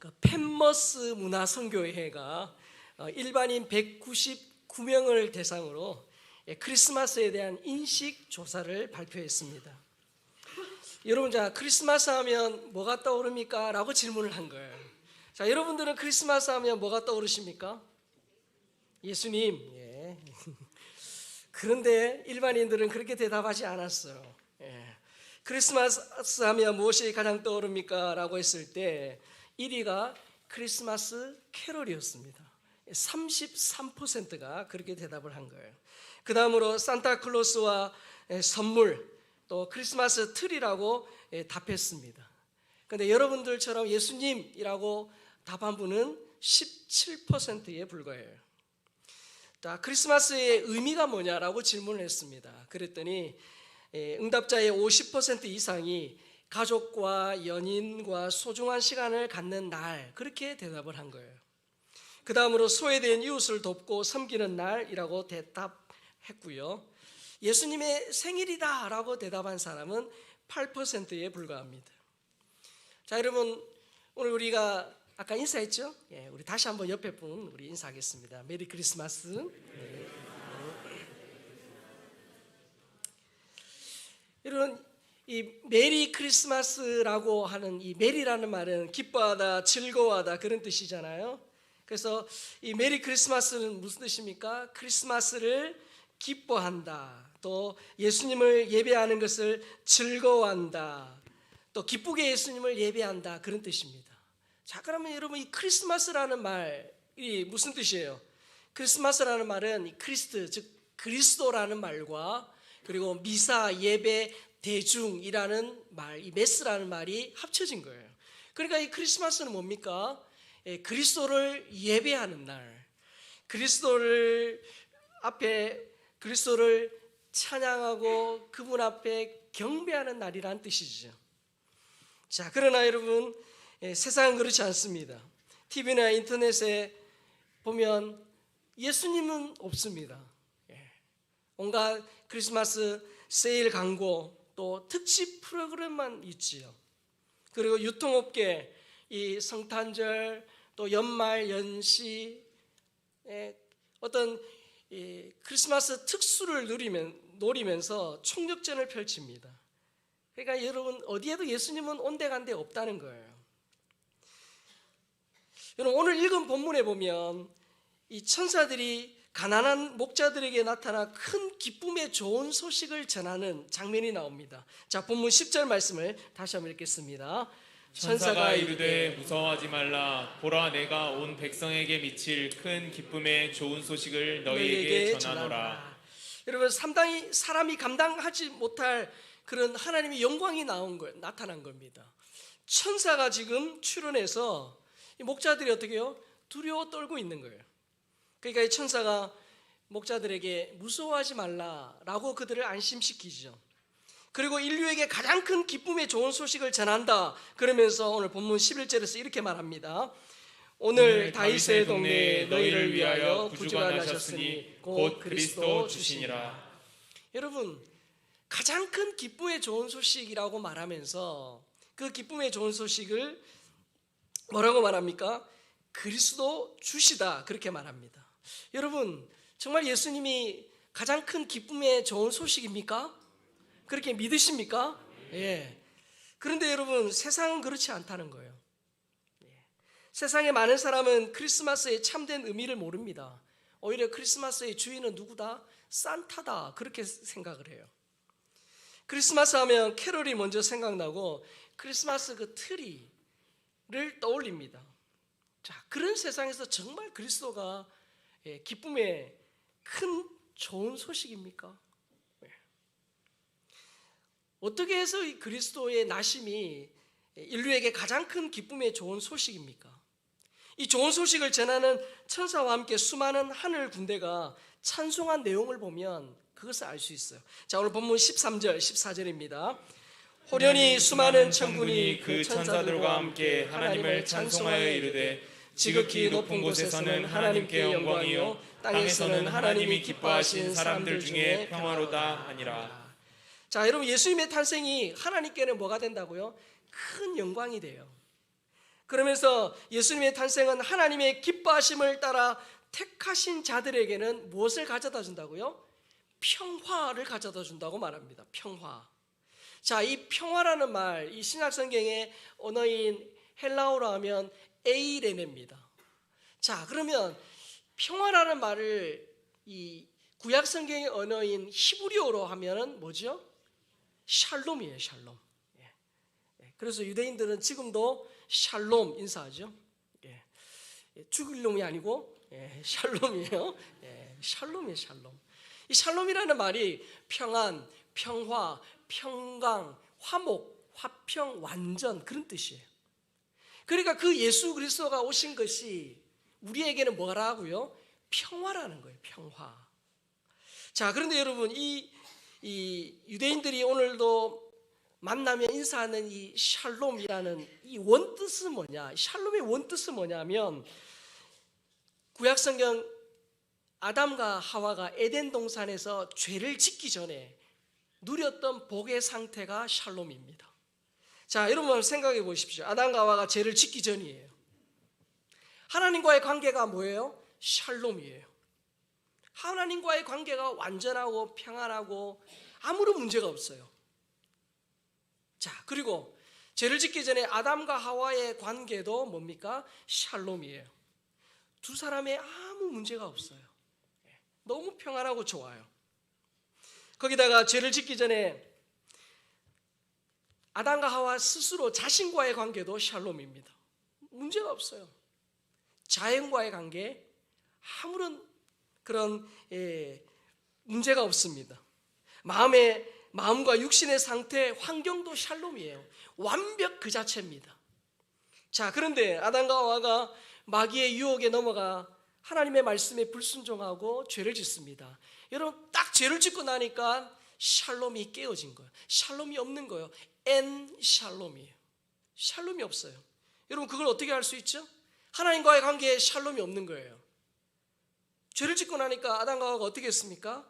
그 펜머스 문화선교회가 일반인 199명을 대상으로 크리스마스에 대한 인식 조사를 발표했습니다. 여러분, 자, 크리스마스 하면 뭐가 떠오릅니까? 라고 질문을 한 거예요. 자, 여러분들은 크리스마스 하면 뭐가 떠오르십니까? 예수님. 예. 그런데 일반인들은 그렇게 대답하지 않았어요. 예. 크리스마스 하면 무엇이 가장 떠오릅니까? 라고 했을 때 1위가 크리스마스 캐롤이었습니다. 33%가 그렇게 대답을 한 거예요. 그 다음으로 산타클로스와 선물, 또 크리스마스 트리라고 답했습니다. 그런데 여러분들처럼 예수님이라고 답한 분은 17%에 불과해요. 자, 크리스마스의 의미가 뭐냐라고 질문을 했습니다. 그랬더니 응답자의 50% 이상이 가족과 연인과 소중한 시간을 갖는 날, 그렇게 대답을 한 거예요. 그 다음으로 소외된 이웃을 돕고 섬기는 날이라고 대답했고요. 예수님의 생일이다 라고 대답한 사람은 8%에 불과합니다. 자, 여러분, 오늘 우리가 아까 인사했죠? 예, 우리 다시 한번 옆에 분 우리 인사하겠습니다. 메리 크리스마스. 네. 여러분, 이 메리 크리스마스라고 하는 이 메리라는 말은 기뻐하다, 즐거워하다 그런 뜻이잖아요. 그래서 이 메리 크리스마스는 무슨 뜻입니까? 크리스마스를 기뻐한다, 또 예수님을 예배하는 것을 즐거워한다, 또 기쁘게 예수님을 예배한다, 그런 뜻입니다. 자, 그러면 여러분, 이 크리스마스라는 말이 무슨 뜻이에요? 크리스마스라는 말은 이 크리스트, 즉 그리스도라는 말과 그리고 미사, 예배, 대중이라는 말, 이 메스라는 말이 합쳐진 거예요. 그러니까 이 크리스마스는 뭡니까? 그리스도를 예배하는 날, 그리스도를 찬양하고 그분 앞에 경배하는 날이라는 뜻이죠. 자, 그러나 여러분, 세상은 그렇지 않습니다. TV나 인터넷에 보면 예수님은 없습니다. 온갖 크리스마스 세일 광고, 또 특집 프로그램만 있지요. 그리고 유통업계, 이 성탄절, 또 연말 연시, 어떤 크리스마스 특수를 노리면서 총력전을 펼칩니다. 그러니까 여러분, 어디에도 예수님은 온데간데 없다는 거예요. 여러분, 오늘 읽은 본문에 보면 이 천사들이 가난한 목자들에게 나타나 큰 기쁨의 좋은 소식을 전하는 장면이 나옵니다. 자, 본문 10절 말씀을 다시 한번 읽겠습니다. 천사가 이르되 무서워하지 말라. 보라, 내가 온 백성에게 미칠 큰 기쁨의 좋은 소식을 너희에게 전하노라. 여러분, 상당히 사람이 감당하지 못할 그런 하나님의 영광이 나타난 겁니다. 천사가 지금 출현해서 이 목자들이 어떻게 해요? 두려워 떨고 있는 거예요. 그러니까 이 천사가 목자들에게 무서워하지 말라라고 그들을 안심시키죠. 그리고 인류에게 가장 큰 기쁨의 좋은 소식을 전한다. 그러면서 오늘 본문 11절에서 이렇게 말합니다. 오늘 다윗의 동네에 너희를 위하여 구주가 나셨으니 곧 그리스도 주시니라. 여러분, 가장 큰 기쁨의 좋은 소식이라고 말하면서 그 기쁨의 좋은 소식을 뭐라고 말합니까? 그리스도 주시다, 그렇게 말합니다. 여러분, 정말 예수님이 가장 큰 기쁨의 좋은 소식입니까? 그렇게 믿으십니까? 예. 그런데 여러분, 세상은 그렇지 않다는 거예요. 세상에 많은 사람은 크리스마스의 참된 의미를 모릅니다. 오히려 크리스마스의 주인은 누구다? 산타다, 그렇게 생각을 해요. 크리스마스 하면 캐롤이 먼저 생각나고 크리스마스 그 트리를 떠올립니다. 자, 그런 세상에서 정말 그리스도가 기쁨의 큰 좋은 소식입니까? 어떻게 해서 이 그리스도의 나심이 인류에게 가장 큰 기쁨의 좋은 소식입니까? 이 좋은 소식을 전하는 천사와 함께 수많은 하늘 군대가 찬송한 내용을 보면 그것을 알 수 있어요. 자, 오늘 본문 13절, 14절입니다. 호련히 수많은 천군이 그 천사들과 함께 하나님을 찬송하여 이르되 지극히 높은 곳에서는 하나님께 영광이요 땅에서는 하나님이 기뻐하신 사람들 중에 평화로다 하니라. 자, 여러분, 예수님의 탄생이 하나님께는 뭐가 된다고요? 큰 영광이 돼요. 그러면서 예수님의 탄생은 하나님의 기뻐하심을 따라 택하신 자들에게는 무엇을 가져다 준다고요? 평화를 가져다 준다고 말합니다. 평화. 자, 이 평화라는 말, 이 신약 성경의 언어인 헬라어로 하면 에이레네입니다. 자, 그러면 평화라는 말을 이 구약 성경의 언어인 히브리어로 하면은 뭐죠? 샬롬이에요, 샬롬. 그래서 유대인들은 지금도 샬롬 인사하죠. 죽일 놈이 아니고 샬롬이에요. 샬롬이에요, 샬롬. 이 샬롬이라는 말이 평안, 평화, 평강, 화목, 화평, 완전 그런 뜻이에요. 그러니까 그 예수 그리스도가 오신 것이 우리에게는 뭐라고요? 평화라는 거예요. 평화. 자, 그런데 여러분 이 유대인들이 오늘도 만나면 인사하는 이 샬롬이라는 이 원뜻은 뭐냐? 샬롬의 원뜻은 뭐냐면 구약성경 아담과 하와가 에덴 동산에서 죄를 짓기 전에 누렸던 복의 상태가 샬롬입니다. 자, 여러분 생각해 보십시오. 아담과 하와가 죄를 짓기 전이에요. 하나님과의 관계가 뭐예요? 샬롬이에요. 하나님과의 관계가 완전하고 평안하고 아무런 문제가 없어요. 자, 그리고 죄를 짓기 전에 아담과 하와의 관계도 뭡니까? 샬롬이에요. 두 사람의 아무 문제가 없어요. 너무 평안하고 좋아요. 거기다가 죄를 짓기 전에 아담과 하와 스스로 자신과의 관계도 샬롬입니다. 문제가 없어요. 자연과의 관계 아무런 그런 문제가 없습니다. 마음과 육신의 상태, 환경도 샬롬이에요. 완벽 그 자체입니다. 자, 그런데 아담과 하와가 마귀의 유혹에 넘어가 하나님의 말씀에 불순종하고 죄를 짓습니다. 여러분 딱 죄를 짓고 나니까 샬롬이 깨어진 거예요. 샬롬이 없는 거예요. 엔 샬롬이에요. 샬롬이 없어요. 여러분 그걸 어떻게 알 수 있죠? 하나님과의 관계에 샬롬이 없는 거예요. 죄를 짓고 나니까 아담과 하와가 어떻게 했습니까?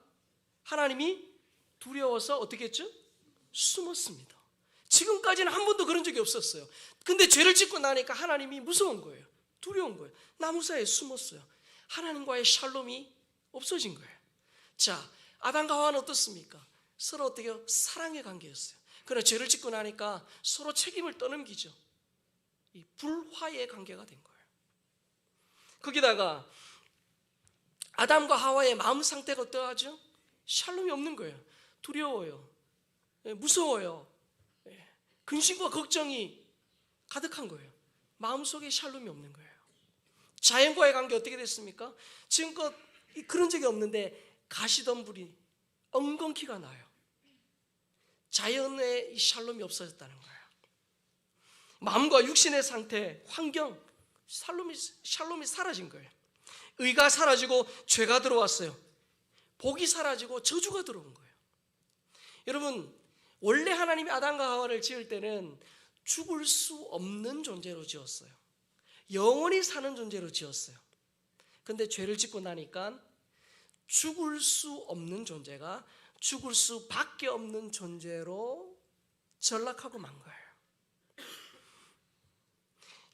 하나님이 두려워서 어떻게 했죠? 숨었습니다. 지금까지는 한 번도 그런 적이 없었어요. 근데 죄를 짓고 나니까 하나님이 무서운 거예요. 두려운 거예요. 나무 사이에 숨었어요. 하나님과의 샬롬이 없어진 거예요. 자, 아담과 하와는 어떻습니까? 서로 어떻게 사랑의 관계였어요. 그러나 죄를 짓고 나니까 서로 책임을 떠넘기죠. 이 불화의 관계가 된 거예요. 거기다가 아담과 하와의 마음 상태가 어떠하죠? 샬롬이 없는 거예요. 두려워요. 무서워요. 근심과 걱정이 가득한 거예요. 마음속에 샬롬이 없는 거예요. 자연과의 관계 어떻게 됐습니까? 지금껏 그런 적이 없는데 가시덤불이 엉겅퀴가 나요. 자연의 샬롬이 없어졌다는 거예요. 마음과 육신의 상태, 환경, 샬롬이 사라진 거예요. 의가 사라지고 죄가 들어왔어요. 복이 사라지고 저주가 들어온 거예요. 여러분 원래 하나님이 아담과 하와를 지을 때는 죽을 수 없는 존재로 지었어요. 영원히 사는 존재로 지었어요. 근데 죄를 짓고 나니까 죽을 수 없는 존재가 죽을 수밖에 없는 존재로 전락하고 만 거예요.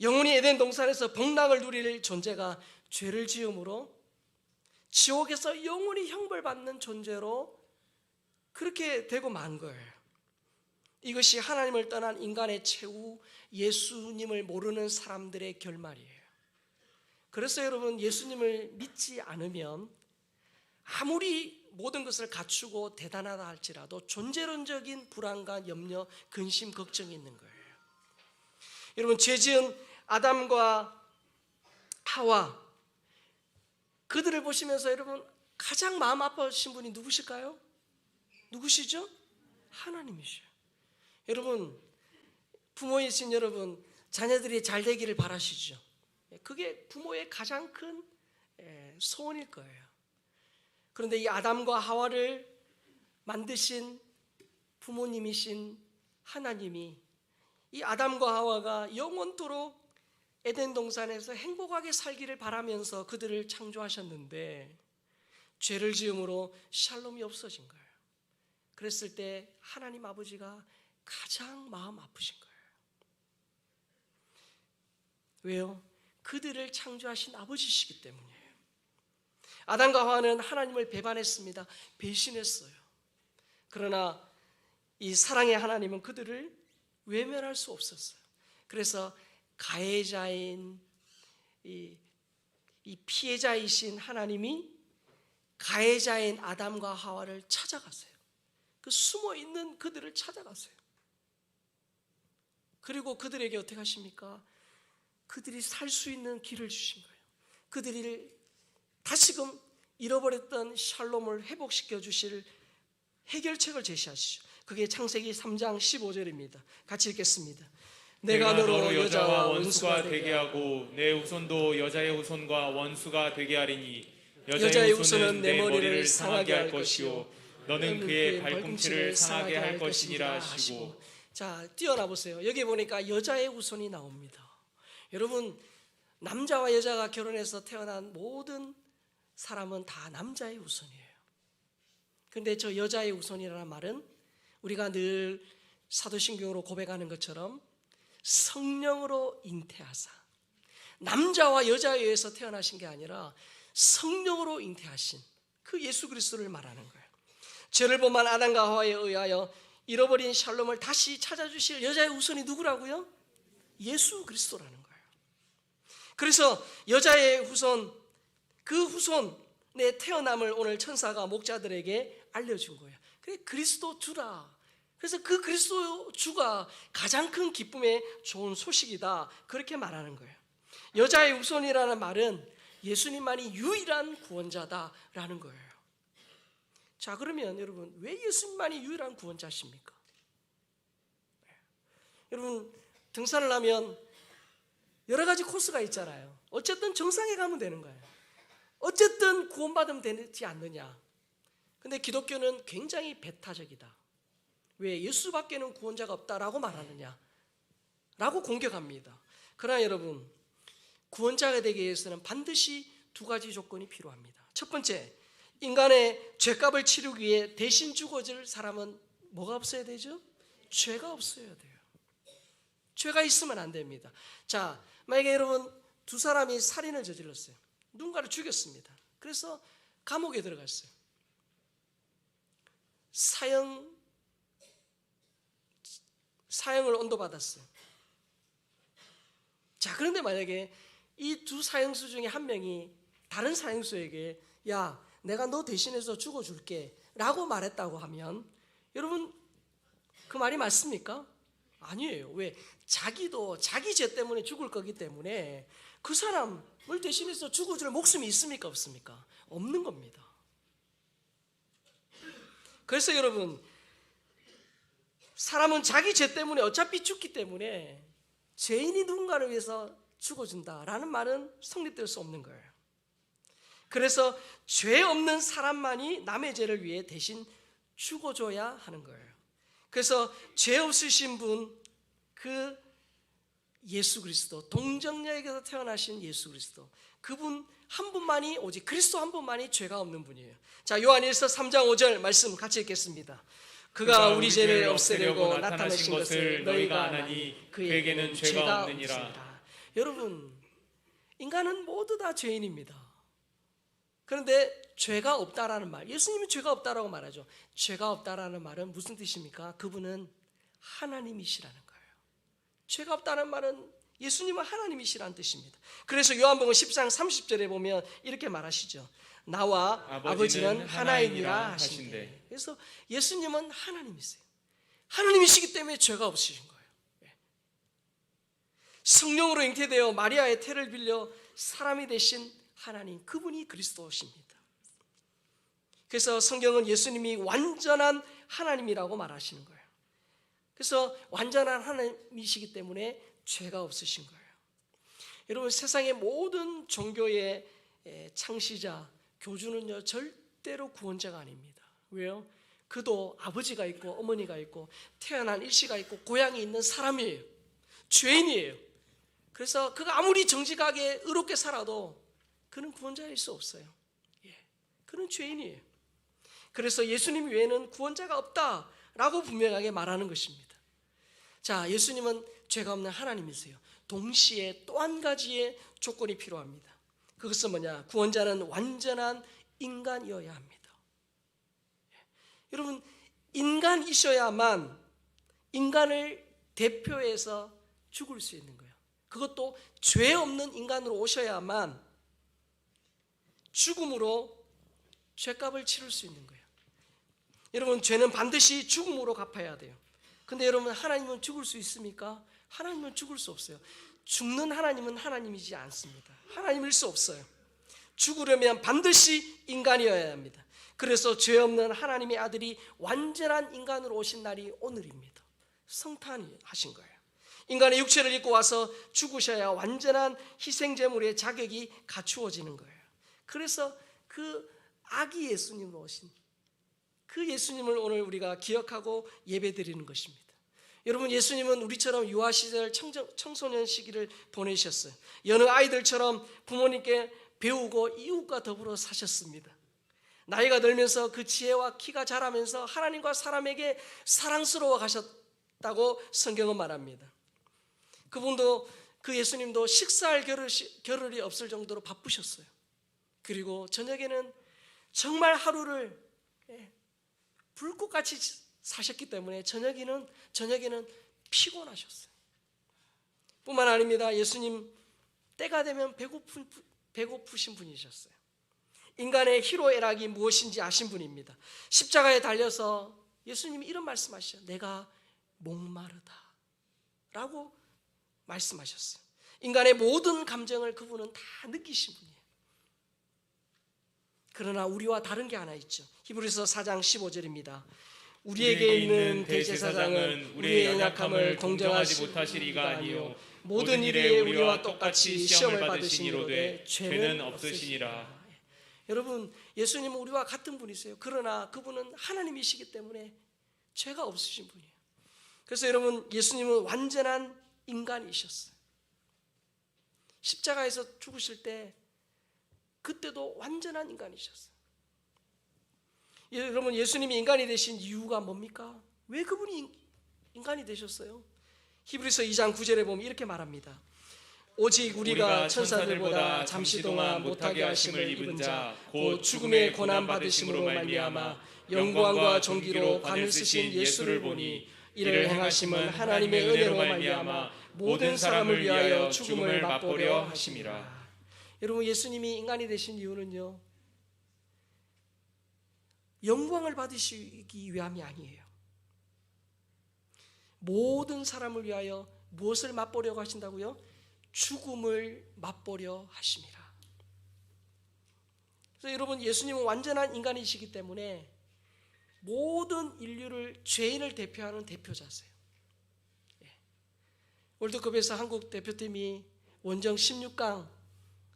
영원히 에덴 동산에서 복락을 누릴 존재가 죄를 지음으로 지옥에서 영원히 형벌받는 존재로 그렇게 되고 만 거예요. 이것이 하나님을 떠난 인간의 최후, 예수님을 모르는 사람들의 결말이에요. 그래서 여러분 예수님을 믿지 않으면 아무리 모든 것을 갖추고 대단하다 할지라도 존재론적인 불안과 염려, 근심, 걱정이 있는 거예요. 여러분 죄지은 아담과 하와 그들을 보시면서 여러분 가장 마음 아파하신 분이 누구실까요? 누구시죠? 하나님이시죠. 여러분 부모이신 여러분 자녀들이 잘 되기를 바라시죠. 그게 부모의 가장 큰 소원일 거예요. 그런데 이 아담과 하와를 만드신 부모님이신 하나님이 이 아담과 하와가 영원토록 에덴 동산에서 행복하게 살기를 바라면서 그들을 창조하셨는데 죄를 지음으로 샬롬이 없어진 거예요. 그랬을 때 하나님 아버지가 가장 마음 아프신 거예요. 왜요? 그들을 창조하신 아버지시기 때문이에요. 아담과 하와는 하나님을 배반했습니다. 배신했어요. 그러나 이 사랑의 하나님은 그들을 외면할 수 없었어요. 그래서 가해자인 이 피해자이신 하나님이 가해자인 아담과 하와를 찾아가세요. 그 숨어있는 그들을 찾아가세요. 그리고 그들에게 어떻게 하십니까? 그들이 살 수 있는 길을 주신 거예요. 그들이 다시금 잃어버렸던 샬롬을 회복시켜 주실 해결책을 제시하시죠. 그게 창세기 3장 15절입니다. 같이 읽겠습니다. 내가 너로 여자와 원수가 되게 하고 내 후손도 여자의 후손과 원수가 되게 하리니 여자의 후손은 내 머리를 상하게 할 것이요 너는 그의 발꿈치를 상하게 할 것이니라 하시고. 자, 뛰어나 보세요. 여기 보니까 여자의 후손이 나옵니다. 여러분, 남자와 여자가 결혼해서 태어난 모든 사람은 다 남자의 후손이에요. 그런데 저 여자의 후손이라는 말은 우리가 늘 사도신경으로 고백하는 것처럼 성령으로 잉태하사, 남자와 여자에 의해서 태어나신 게 아니라 성령으로 잉태하신 그 예수 그리스도를 말하는 거예요. 죄를 범한 아담과 하와에 의하여 잃어버린 샬롬을 다시 찾아주실 여자의 후손이 누구라고요? 예수 그리스도라는 거예요. 그래서 여자의 후손, 그 후손의 태어남을 오늘 천사가 목자들에게 알려준 거예요. 그래, 그리스도 주라. 그래서 그 그리스도 주가 가장 큰 기쁨의 좋은 소식이다, 그렇게 말하는 거예요. 여자의 후손이라는 말은 예수님만이 유일한 구원자다라는 거예요. 자, 그러면 여러분, 왜 예수님만이 유일한 구원자십니까? 여러분, 등산을 하면 여러 가지 코스가 있잖아요. 어쨌든 정상에 가면 되는 거예요. 어쨌든 구원받으면 되지 않느냐. 근데 기독교는 굉장히 배타적이다. 왜 예수밖에는 구원자가 없다라고 말하느냐 라고 공격합니다. 그러나 여러분, 구원자가 되기 위해서는 반드시 두 가지 조건이 필요합니다. 첫 번째, 인간의 죄값을 치르기 위해 대신 죽어줄 사람은 뭐가 없어야 되죠? 죄가 없어야 돼요. 죄가 있으면 안 됩니다. 자, 만약에 여러분 두 사람이 살인을 저질렀어요. 누군가를 죽였습니다. 그래서 감옥에 들어갔어요. 사형을 언도받았어요. 자, 그런데 만약에 이 두 사형수 중에 한 명이 다른 사형수에게 야, 내가 너 대신해서 죽어줄게 라고 말했다고 하면 여러분, 그 말이 맞습니까? 아니에요. 왜? 자기도 자기 죄 때문에 죽을 거기 때문에 그 사람을 대신해서 죽어줄 목숨이 있습니까? 없습니까? 없는 겁니다. 그래서 여러분, 사람은 자기 죄 때문에 어차피 죽기 때문에 죄인이 누군가를 위해서 죽어준다라는 말은 성립될 수 없는 거예요. 그래서 죄 없는 사람만이 남의 죄를 위해 대신 죽어줘야 하는 거예요. 그래서 죄 없으신 분, 그 예수 그리스도, 동정녀에게서 태어나신 예수 그리스도, 그분 한 분만이, 오직 그리스도 한 분만이 죄가 없는 분이에요. 자, 요한일서 3장 5절 말씀 같이 읽겠습니다. 그가 우리 죄를 없애려고 나타나신 것을 너희가 아나니 그에게는 죄가 없느니라. 여러분, 인간은 모두 다 죄인입니다. 그런데 죄가 없다라는 말, 예수님이 죄가 없다라고 말하죠. 죄가 없다라는 말은 무슨 뜻입니까? 그분은 하나님이시라는 거예요. 죄가 없다는 말은 예수님은 하나님이시라는 뜻입니다. 그래서 요한복음 10장 30절에 보면 이렇게 말하시죠. 나와 아버지는 하나이니라 하신대. 그래서 예수님은 하나님이세요. 하나님이시기 때문에 죄가 없으신 거예요. 성령으로 잉태되어 마리아의 태를 빌려 사람이 되신 하나님, 그분이 그리스도십니다. 그래서 성경은 예수님이 완전한 하나님이라고 말하시는 거예요. 그래서 완전한 하나님이시기 때문에 죄가 없으신 거예요. 여러분, 세상의 모든 종교의 창시자, 교주는요 절대로 구원자가 아닙니다. 왜요? 그도 아버지가 있고 어머니가 있고 태어난 일시가 있고 고향이 있는 사람이에요. 죄인이에요. 그래서 그가 아무리 정직하게 의롭게 살아도 그는 구원자일 수 없어요. 그는 죄인이에요. 그래서 예수님 외에는 구원자가 없다라고 분명하게 말하는 것입니다. 자, 예수님은 죄가 없는 하나님이세요. 동시에 또 한 가지의 조건이 필요합니다. 그것은 뭐냐? 구원자는 완전한 인간이어야 합니다. 여러분, 인간이셔야만 인간을 대표해서 죽을 수 있는 거예요. 그것도 죄 없는 인간으로 오셔야만 죽음으로 죄값을 치를 수 있는 거예요. 여러분, 죄는 반드시 죽음으로 갚아야 돼요. 근데 여러분, 하나님은 죽을 수 있습니까? 하나님은 죽을 수 없어요. 죽는 하나님은 하나님이지 않습니다. 하나님일 수 없어요. 죽으려면 반드시 인간이어야 합니다. 그래서 죄 없는 하나님의 아들이 완전한 인간으로 오신 날이 오늘입니다. 성탄하신 거예요. 인간의 육체를 입고 와서 죽으셔야 완전한 희생제물의 자격이 갖추어지는 거예요. 그래서 그 아기 예수님으로 오신 그 예수님을 오늘 우리가 기억하고 예배드리는 것입니다. 여러분, 예수님은 우리처럼 유아 시절 청소년 시기를 보내셨어요. 여느 아이들처럼 부모님께 배우고 이웃과 더불어 사셨습니다. 나이가 들면서 그 지혜와 키가 자라면서 하나님과 사람에게 사랑스러워 가셨다고 성경은 말합니다. 그분도, 그 예수님도 식사할 겨를이 없을 정도로 바쁘셨어요. 그리고 저녁에는 정말 하루를 불꽃같이 사셨기 때문에 저녁에는 피곤하셨어요. 뿐만 아닙니다. 예수님 때가 되면 배고프신 분이셨어요. 인간의 희로애락이 무엇인지 아신 분입니다. 십자가에 달려서 예수님이 이런 말씀하시죠. 내가 목마르다 라고 말씀하셨어요. 인간의 모든 감정을 그분은 다 느끼신 분이에요. 그러나 우리와 다른 게 하나 있죠. 히브리서 4장 15절입니다. 우리에게 있는 대제사장은 우리의 연약함을 동정하지 못하실 이가 아니요 모든 일에 우리와 똑같이 시험을 받으시니로되 죄는 없으시니라. 여러분, 예수님은 우리와 같은 분이세요. 그러나 그분은 하나님이시기 때문에 죄가 없으신 분이에요. 그래서 여러분, 예수님은 완전한 인간이셨어요. 십자가에서 죽으실 때 그때도 완전한 인간이셨어요. 여러분, 예수님이 인간이 되신 이유가 뭡니까? 왜 그분이 인간이 되셨어요? 히브리서 2장 9절에 보면 이렇게 말합니다. 오직 우리가 천사들보다 잠시 동안 못하게 하심을 입은 자 곧 죽음의 고난 받으심으로 말미암아 영광과 존귀로 관을 쓰신 예수를 보니 이를 행하심은 하나님의 은혜로 말미암아 모든 사람을 위하여 죽음을 맛보려 하심이라. 여러분, 예수님이 인간이 되신 이유는요, 영광을 받으시기 위함이 아니에요. 모든 사람을 위하여 무엇을 맛보려고 하신다고요? 죽음을 맛보려 하심이라. 그래서 여러분, 예수님은 완전한 인간이시기 때문에 모든 인류를, 죄인을 대표하는 대표자세요. 월드컵에서 한국 대표팀이 원정 16강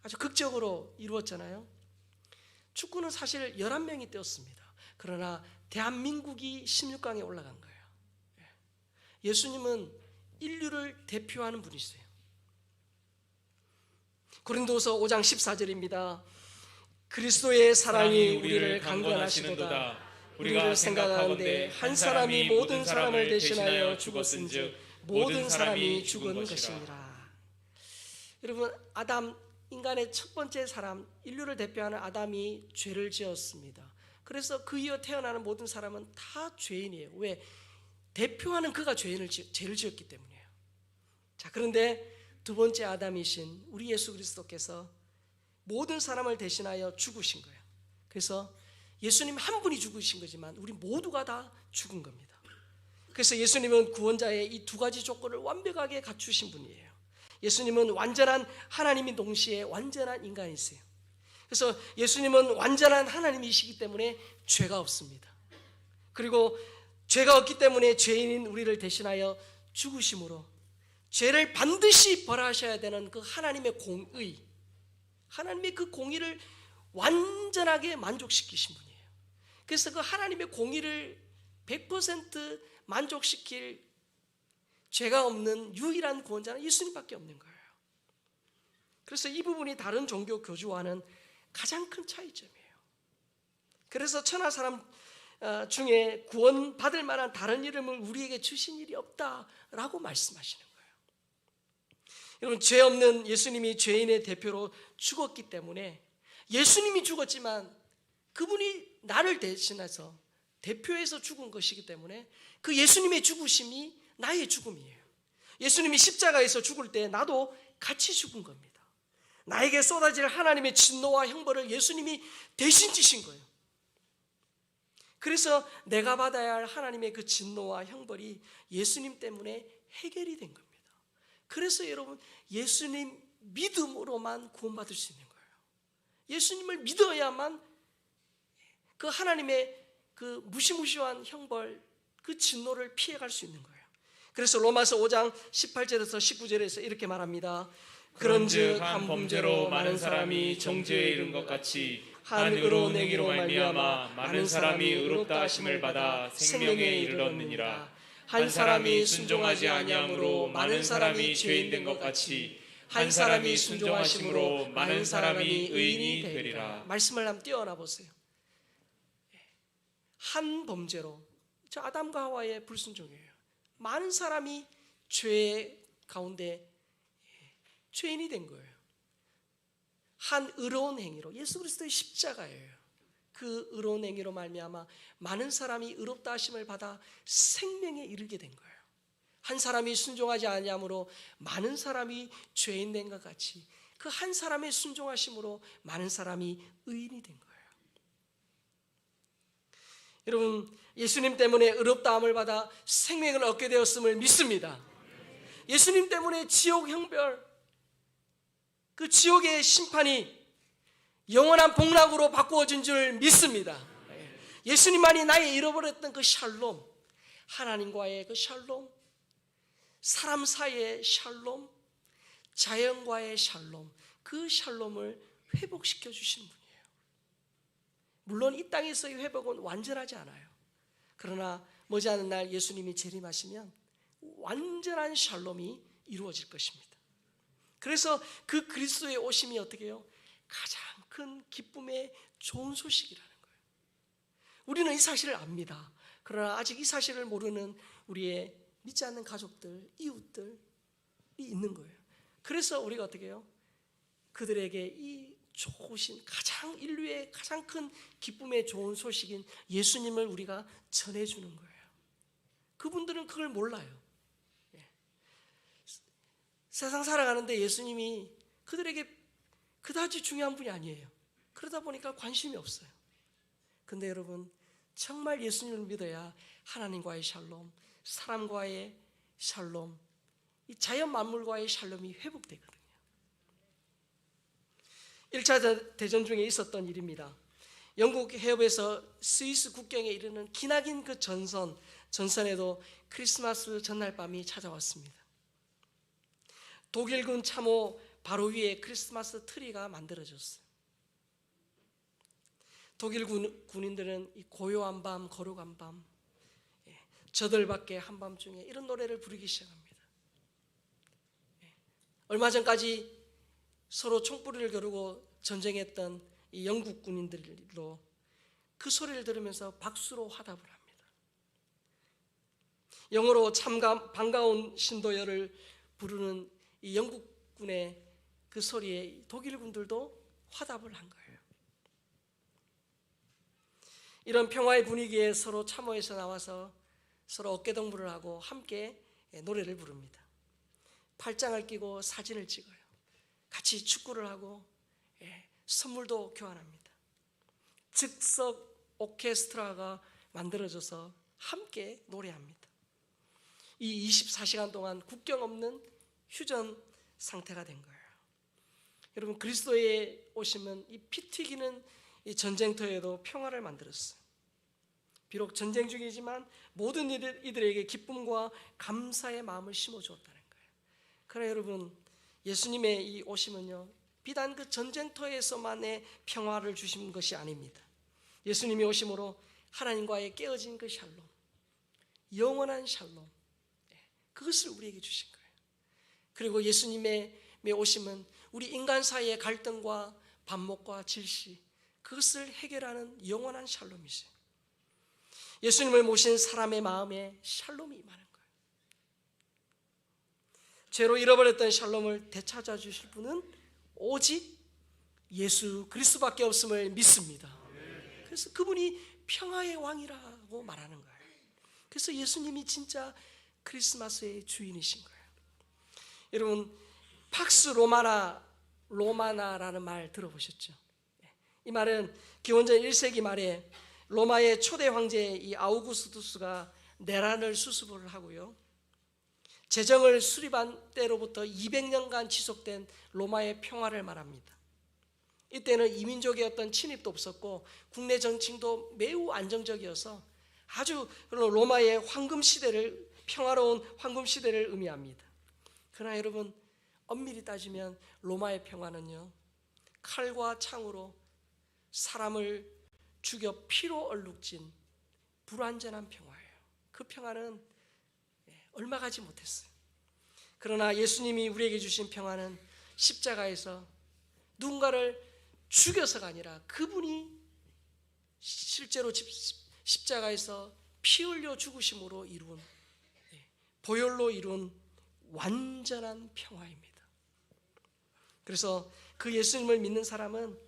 아주 극적으로 이루었잖아요. 축구는 사실 11명이 뛰었습니다. 그러나 대한민국이 16강에 올라간 거예요. 예수님은 인류를 대표하는 분이세요. 고린도서 5장 14절입니다. 그리스도의 사랑이 우리를 강건하시도다. 우리가 생각하건대 한 사람이 모든 사람을 대신하여 죽었은즉 모든 사람이 죽은 것이니라. 여러분, 아담, 인간의 첫 번째 사람, 인류를 대표하는 아담이 죄를 지었습니다. 그래서 그 이후 태어나는 모든 사람은 다 죄인이에요. 왜? 대표하는 그가 죄를 지었기 때문이에요. 자, 그런데 두 번째 아담이신 우리 예수 그리스도께서 모든 사람을 대신하여 죽으신 거예요. 그래서 예수님 한 분이 죽으신 거지만 우리 모두가 다 죽은 겁니다. 그래서 예수님은 구원자의 이 두 가지 조건을 완벽하게 갖추신 분이에요. 예수님은 완전한 하나님인 동시에 완전한 인간이세요. 그래서 예수님은 완전한 하나님이시기 때문에 죄가 없습니다. 그리고 죄가 없기 때문에 죄인인 우리를 대신하여 죽으심으로 죄를 반드시 벌하셔야 되는 그 하나님의 공의, 하나님의 그 공의를 완전하게 만족시키신 분이에요. 그래서 그 하나님의 공의를 100% 만족시킬 죄가 없는 유일한 구원자는 예수님밖에 없는 거예요. 그래서 이 부분이 다른 종교 교주와는 가장 큰 차이점이에요. 그래서 천하 사람 중에 구원 받을 만한 다른 이름을 우리에게 주신 일이 없다라고 말씀하시는 거예요. 여러분, 죄 없는 예수님이 죄인의 대표로 죽었기 때문에, 예수님이 죽었지만 그분이 나를 대신해서 대표해서 죽은 것이기 때문에 그 예수님의 죽으심이 나의 죽음이에요. 예수님이 십자가에서 죽을 때 나도 같이 죽은 겁니다. 나에게 쏟아질 하나님의 진노와 형벌을 예수님이 대신 지신 거예요. 그래서 내가 받아야 할 하나님의 그 진노와 형벌이 예수님 때문에 해결이 된 겁니다. 그래서 여러분, 예수님 믿음으로만 구원받을 수 있는 거예요. 예수님을 믿어야만 그 하나님의 그 무시무시한 형벌, 그 진노를 피해갈 수 있는 거예요. 그래서 로마서 5장 18절에서 19절에서 이렇게 말합니다. 그런즉 한 범죄로 많은 사람이 정죄에 이른 것 같이 한 의로운 행위로 말미암아 많은 사람이 의롭다 하심을 받아 생명에 이르렀느니라. 한 사람이 순종하지 아니함으로 많은 사람이 죄인 된 것 같이 한 사람이 순종하심으로 많은 사람이 의인이 되리라. 말씀을 한번 띄어나 보세요. 한 범죄로, 저 아담과 하와의 불순종이에요. 많은 사람이 죄 가운데 죄인이 된 거예요. 한 의로운 행위로, 예수 그리스도의 십자가예요. 그 의로운 행위로 말미암아 많은 사람이 의롭다 하심을 받아 생명에 이르게 된 거예요. 한 사람이 순종하지 아니함으로 많은 사람이 죄인 된 것 같이 그 한 사람의 순종하심으로 많은 사람이 의인이 된 거예요. 여러분, 예수님 때문에 의롭다함을 받아 생명을 얻게 되었음을 믿습니다. 예수님 때문에 지옥 형벌, 그 지옥의 심판이 영원한 복락으로 바꾸어진 줄 믿습니다. 예수님만이 나의 잃어버렸던 그 샬롬, 하나님과의 그 샬롬, 사람 사이의 샬롬, 자연과의 샬롬, 그 샬롬을 회복시켜 주신 분이에요. 물론 이 땅에서의 회복은 완전하지 않아요. 그러나 머지않은 날 예수님이 재림하시면 완전한 샬롬이 이루어질 것입니다. 그래서 그 그리스도의 오심이 어떻게 해요? 가장 큰 기쁨의 좋은 소식이라는 거예요. 우리는 이 사실을 압니다. 그러나 아직 이 사실을 모르는 우리의 믿지 않는 가족들, 이웃들이 있는 거예요. 그래서 우리가 어떻게 해요? 그들에게 이 좋으신, 가장 인류의 가장 큰 기쁨의 좋은 소식인 예수님을 우리가 전해주는 거예요. 그분들은 그걸 몰라요. 세상 살아가는데 예수님이 그들에게 그다지 중요한 분이 아니에요. 그러다 보니까 관심이 없어요. 근데 여러분, 정말 예수님을 믿어야 하나님과의 샬롬, 사람과의 샬롬, 이 자연 만물과의 샬롬이 회복되거든요. 1차 대전 중에 있었던 일입니다. 영국 해협에서 스위스 국경에 이르는 기나긴 그 전선에도 크리스마스 전날 밤이 찾아왔습니다. 독일군 참호 바로 위에 크리스마스 트리가 만들어졌어요. 독일 군인들은 이 고요한 밤, 거룩한 밤, 저들밖에 한밤중에 이런 노래를 부르기 시작합니다. 얼마 전까지 서로 총뿌리를 겨루고 전쟁했던 이 영국 군인들도 그 소리를 들으면서 박수로 화답을 합니다. 영어로 참 반가운 신도여를 부르는 이 영국군의 그 소리에 독일군들도 화답을 한 거예요. 이런 평화의 분위기에 서로 참호에서 나와서 서로 어깨동무를 하고 함께 노래를 부릅니다. 팔짱을 끼고 사진을 찍어요. 같이 축구를 하고 선물도 교환합니다. 즉석 오케스트라가 만들어져서 함께 노래합니다. 이 24시간 동안 국경 없는 휴전 상태가 된 거예요. 여러분, 그리스도의 오심은 이 피 튀기는 이 전쟁터에도 평화를 만들었어요. 비록 전쟁 중이지만 모든 이들에게 기쁨과 감사의 마음을 심어주었다는 거예요. 그러나 여러분, 예수님의 이 오심은요, 비단 그 전쟁터에서만의 평화를 주신 것이 아닙니다. 예수님이 오심으로 하나님과의 깨어진 그 샬롬, 영원한 샬롬, 그것을 우리에게 주신 거예요. 그리고 예수님의 오심은 우리 인간 사이의 갈등과 반목과 질시, 그것을 해결하는 영원한 샬롬이세요. 예수님을 모신 사람의 마음에 샬롬이 임하는 거예요. 죄로 잃어버렸던 샬롬을 되찾아 주실 분은 오직 예수 그리스도밖에 없음을 믿습니다. 그래서 그분이 평화의 왕이라고 말하는 거예요. 그래서 예수님이 진짜 크리스마스의 주인이신 거예요. 여러분, 팍스 로마나라는 말 들어보셨죠? 이 말은 기원전 1세기 말에 로마의 초대 황제 이 아우구스투스가 내란을 수습을 하고요, 재정을 수립한 때로부터 200년간 지속된 로마의 평화를 말합니다. 이때는 이민족의 어떤 침입도 없었고 국내 정치도 매우 안정적이어서 아주 로마의 황금 시대를, 평화로운 황금 시대를 의미합니다. 그러나 여러분, 엄밀히 따지면 로마의 평화는요, 칼과 창으로 사람을 죽여 피로 얼룩진 불완전한 평화예요. 그 평화는 얼마 가지 못했어요. 그러나 예수님이 우리에게 주신 평화는 십자가에서 누군가를 죽여서가 아니라 그분이 실제로 십자가에서 피 흘려 죽으심으로 이룬, 보혈로 이룬 완전한 평화입니다. 그래서 그 예수님을 믿는 사람은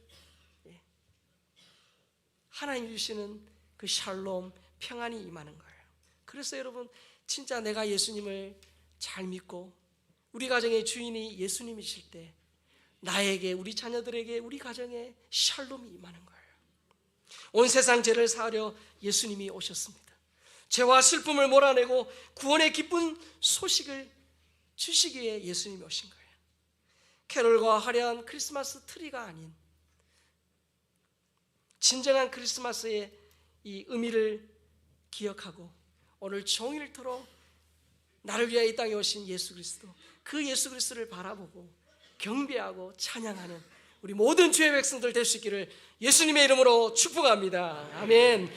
하나님 주시는 그 샬롬, 평안이 임하는 거예요. 그래서 여러분, 진짜 내가 예수님을 잘 믿고 우리 가정의 주인이 예수님이실 때 나에게, 우리 자녀들에게, 우리 가정에 샬롬이 임하는 거예요. 온 세상 죄를 사하려 예수님이 오셨습니다. 죄와 슬픔을 몰아내고 구원의 기쁜 소식을 주시기 위해 예수님이 오신 거예요. 캐롤과 화려한 크리스마스 트리가 아닌 진정한 크리스마스의 이 의미를 기억하고 오늘 종일토록 나를 위하여 이 땅에 오신 예수 그리스도, 그 예수 그리스도를 바라보고 경배하고 찬양하는 우리 모든 주의 백성들 될 수 있기를 예수님의 이름으로 축복합니다. 아멘.